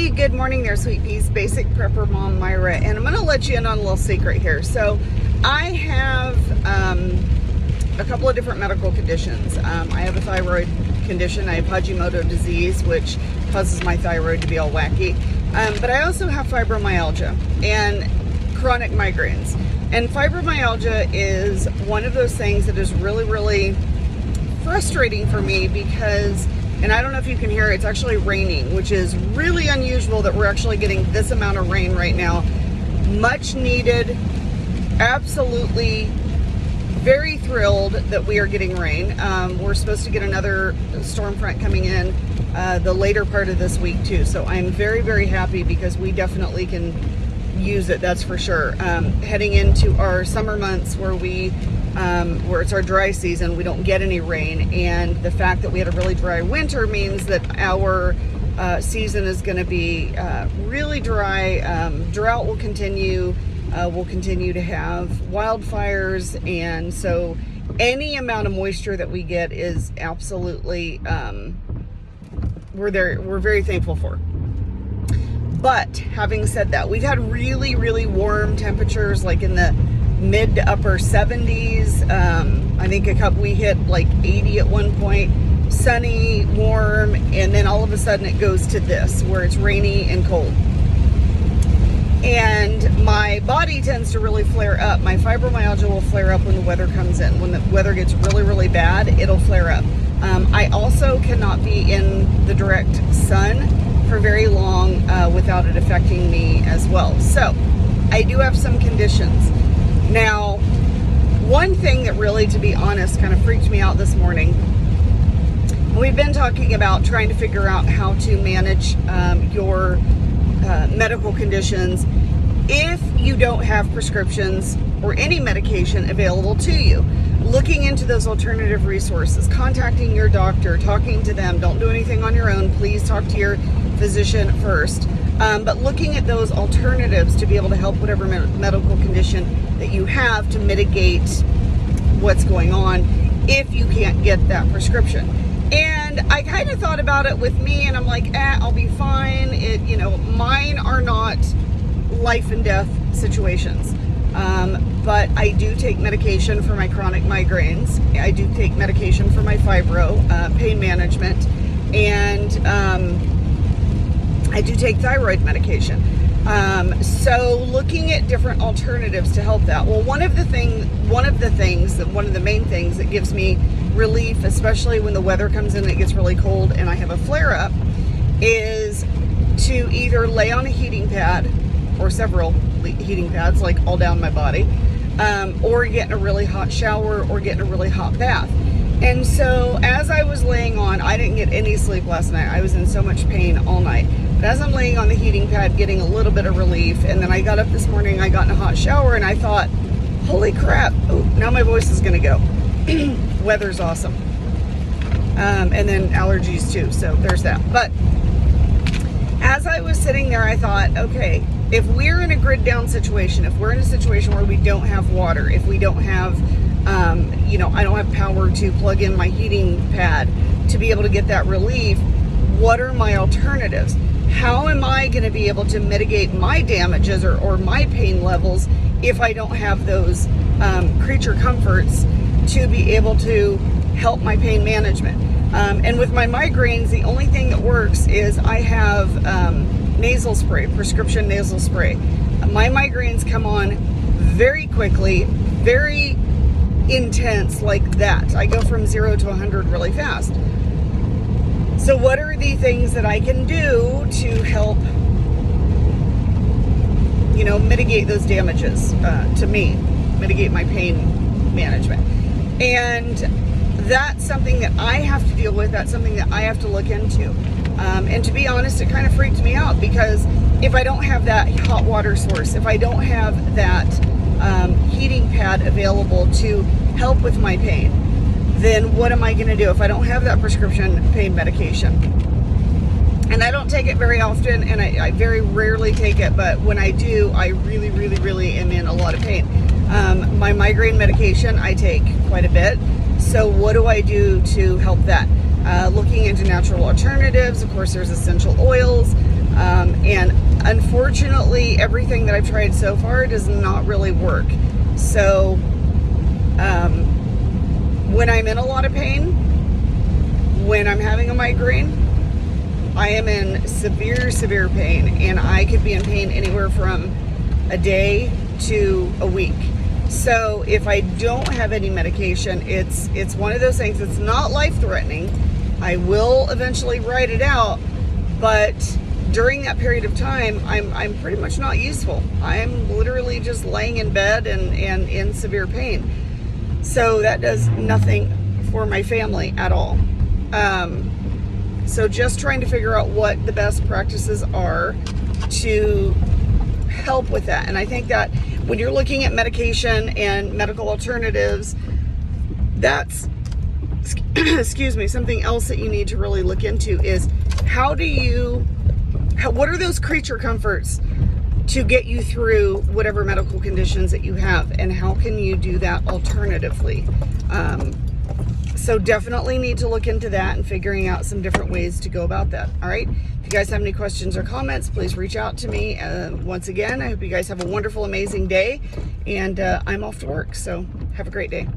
Hey, good morning there, sweet peas. Basic prepper mom Myra, and I'm going to let you in on a little secret here. So I have a couple of different medical conditions. I have a thyroid condition. I have Hashimoto disease, which causes my thyroid to be all wacky. But I also have fibromyalgia and chronic migraines. And fibromyalgia is one of those things that is really, really frustrating for me because, and I don't know if you can hear it, it's actually raining, which is really unusual that we're actually getting this amount of rain right now. Much needed. Absolutely very thrilled that we are getting rain. We're supposed to get another storm front coming in the later part of this week too. So I'm very, very happy because we definitely can use it, that's for sure. Heading into our summer months where it's our dry season, we don't get any rain, and the fact that we had a really dry winter means that our season is going to be really dry. Drought will continue. We'll continue to have wildfires, and so any amount of moisture that we get is absolutely we're very thankful for. But having said that, we've had really, really warm temperatures, like in the mid to upper 70s. I think we hit like 80 at one point, sunny, warm, and then all of a sudden it goes to this, where it's rainy and cold. And my body tends to really flare up. My fibromyalgia will flare up when the weather comes in. When the weather gets really, really bad, it'll flare up. I also cannot be in the direct sun for very long without it affecting me as well. So I do have some conditions. Now, one thing that really, to be honest, kind of freaked me out this morning, we've been talking about trying to figure out how to manage your medical conditions if you don't have prescriptions or any medication available to you. Looking into those alternative resources, contacting your doctor, talking to them. Don't do anything on your own. Please talk to your physician first. But looking at those alternatives to be able to help whatever medical condition that you have to mitigate what's going on if you can't get that prescription. And I kind of thought about it with me, and I'm like, I'll be fine. Mine are not life and death situations. But I do take medication for my chronic migraines. I do take medication for my fibro, pain management, and I do take thyroid medication. So looking at different alternatives to help that. Well, one of the main things that gives me relief, especially when the weather comes in and it gets really cold and I have a flare up, is to either lay on a heating pad or several heating pads, like all down my body, or get in a really hot shower or get in a really hot bath. And so as I was laying on, I didn't get any sleep last night. I was in so much pain all night. But as I'm laying on the heating pad, getting a little bit of relief, and then I got up this morning, I got in a hot shower, and I thought, holy crap, now my voice is going to go. Weather's awesome. And then allergies too, so there's that. But as I was sitting there, I thought, okay, if we're in a grid down situation, if we're in a situation where we don't have water, if we don't have, I don't have power to plug in my heating pad to be able to get that relief, what are my alternatives? How am I going to be able to mitigate my damages or my pain levels if I don't have those creature comforts to be able to help my pain management? And with my migraines, the only thing that works is I have nasal spray, prescription nasal spray. My migraines come on very quickly, very intense, like that. I go from 0 to 100 really fast. So what are the things that I can do to help, mitigate those damages to me, mitigate my pain management? And that's something that I have to deal with. That's something that I have to look into. And to be honest, it kind of freaked me out because if I don't have that hot water source, if I don't have that heating pad available to help with my pain, then what am I going to do if I don't have that prescription pain medication? And I don't take it very often, and I very rarely take it, but when I do, I really, really, really am in a lot of pain. My migraine medication, I take quite a bit. So what do I do to help that? Looking into natural alternatives. Of course, there's essential oils. unfortunately, everything that I've tried so far does not really work. So when I'm in a lot of pain, when I'm having a migraine, I am in severe pain, and I could be in pain anywhere from a day to a week. So if I don't have any medication, it's one of those things. It's not life-threatening. I will eventually ride it out, but during that period of time, I'm pretty much not useful. I'm literally just laying in bed and in severe pain. So that does nothing for my family at all. So just trying to figure out what the best practices are to help with that. And I think that when you're looking at medication and medical alternatives, that's, excuse me, something else that you need to really look into is what are those creature comforts to get you through whatever medical conditions that you have, and how can you do that alternatively? So definitely need to look into that and figuring out some different ways to go about that. All right. If you guys have any questions or comments, please reach out to me. Once again, I hope you guys have a wonderful, amazing day, and I'm off to work. So have a great day.